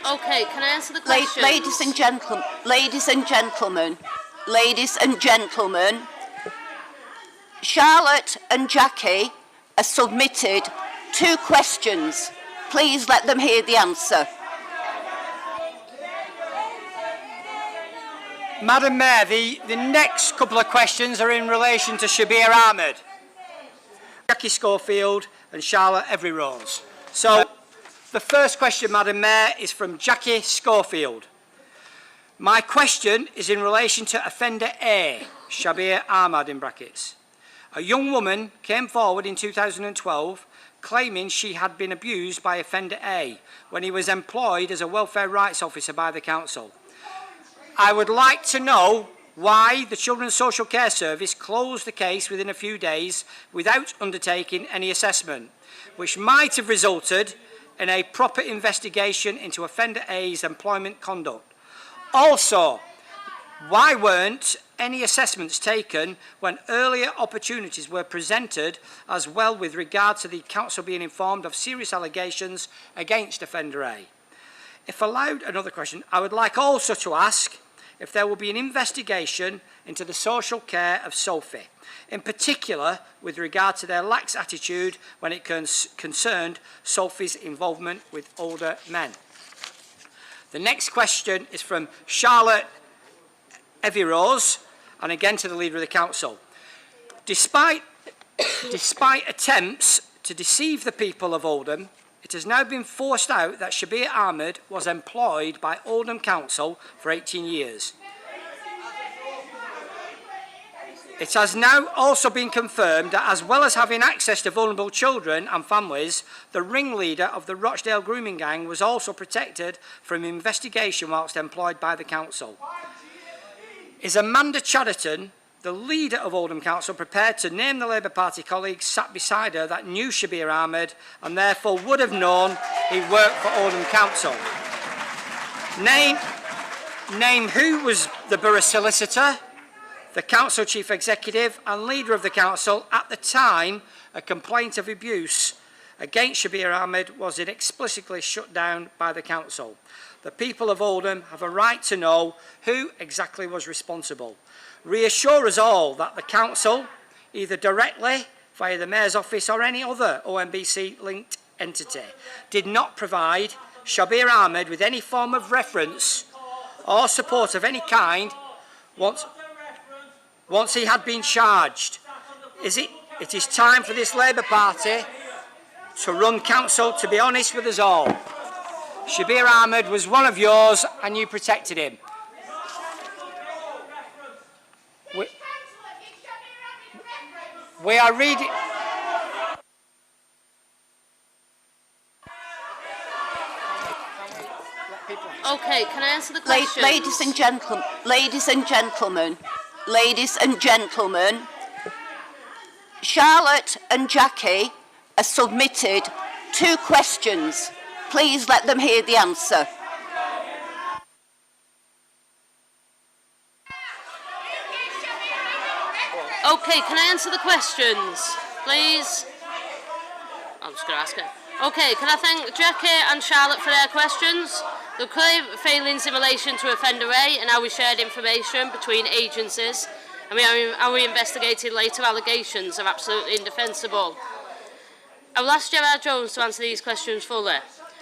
Okay, can I answer the question? Ladies and gentlemen, Charlotte and Jackie have submitted 2 questions. Please let them hear the answer. Madam Mayor, the next couple of questions are in relation to Shabir Ahmed, Jackie Schofield and Charlotte Every-Rose. So the first question, Madam Mayor, is from Jackie Schofield. My question is in relation to offender A, Shabir Ahmed in brackets. A young woman came forward in 2012 claiming she had been abused by offender A when he was employed as a welfare rights officer by the council. I would like to know why the Children's Social Care Service closed the case within a few days without undertaking any assessment, which might have resulted in a proper investigation into offender A's employment conduct. Also, why weren't any assessments taken when earlier opportunities were presented as well with regard to the council being informed of serious allegations against offender A? If allowed another question, I would like also to ask if there will be an investigation into the social care of Sophie, in particular with regard to their lax attitude when it concerned Sophie's involvement with older men. The next question is from Charlotte Every-Rose, and again to the Leader of the Council. Despite attempts to deceive the people of Oldham, it has now been forced out that Shabir Ahmed was employed by Oldham Council for 18 years. It has now also been confirmed that as well as having access to vulnerable children and families, the ringleader of the Rochdale grooming gang was also protected from investigation whilst employed by the council. Is Amanda Chatterton, the leader of Oldham Council, prepared to name the Labour Party colleagues sat beside her that knew Shabir Ahmed and therefore would have known he worked for Oldham Council? Name who was the borough solicitor, the council chief executive and leader of the council at the time a complaint of abuse against Shabir Ahmed was inexplicably shut down by the council. The people of Oldham have a right to know who exactly was responsible. Reassure us all that the council, either directly via the Mayor's office or any other OMBC-linked entity, did not provide Shabir Ahmed with any form of reference or support of any kind once he had been charged. It is time for this Labour Party to run council, to be honest with us all. Shabir Ahmed was one of yours and you protected him. We are reading... Okay, can I answer the question? Ladies and gentlemen, Charlotte and Jackie have submitted 2 questions. Please let them hear the answer. Okay, can I answer the questions, please? I'm just going to ask it. Okay, can I thank Jackie and Charlotte for their questions? The clear failings in relation to offender A and how we shared information between agencies and how we investigated later allegations are absolutely indefensible. I will ask Gerard Jones to answer these questions fully.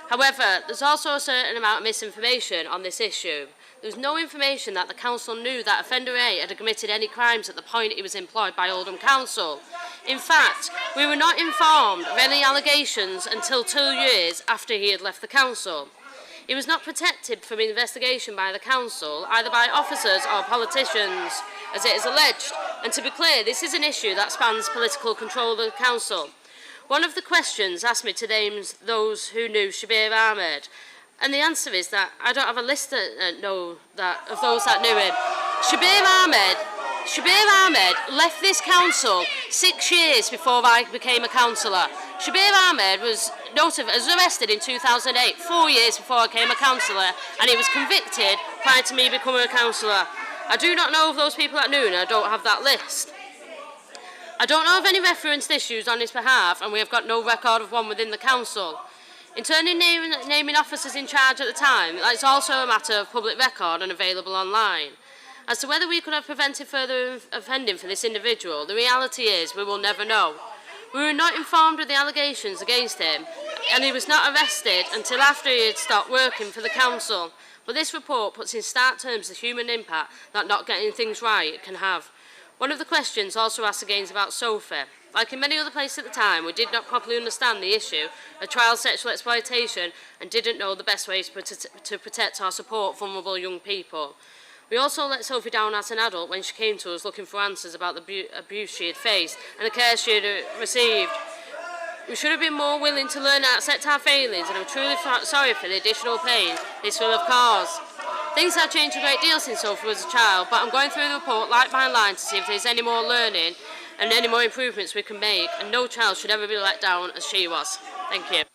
However, there's also a certain amount of misinformation on this issue. There was no information that the council knew that offender A had committed any crimes at the point he was employed by Oldham Council. In fact, we were not informed of any allegations until 2 years after he had left the council. He was not protected from investigation by the council, either by officers or politicians, as it is alleged. And to be clear, this is an issue that spans political control of the council. One of the questions asked me to name those who knew Shabir Ahmed, and the answer is that I don't have a list of those that knew him. Shabir Ahmed left this council 6 years before I became a councillor. Shabir Ahmed was arrested in 2008, 4 years before I became a councillor, and he was convicted prior to me becoming a councillor. I do not know of those people that knew, and I don't have that list. I don't know of any referenced issues on his behalf, and we have got no record of one within the council. In turning naming officers in charge at the time, it's also a matter of public record and available online. As to whether we could have prevented further offending for this individual, the reality is we will never know. We were not informed of the allegations against him, and he was not arrested until after he had stopped working for the council. But this report puts in stark terms the human impact that not getting things right can have. One of the questions also asked again about Sophie. Like in many other places at the time, we did not properly understand the issue of child sexual exploitation and didn't know the best ways to protect or support vulnerable young people. We also let Sophie down as an adult when she came to us looking for answers about the abuse she had faced and the care she had received. We should have been more willing to learn and accept our failings, and I'm truly sorry for the additional pain this will have caused. Things have changed a great deal since Sophie was a child, but I'm going through the report line by line to see if there's any more learning and any more improvements we can make, and no child should ever be let down as she was. Thank you.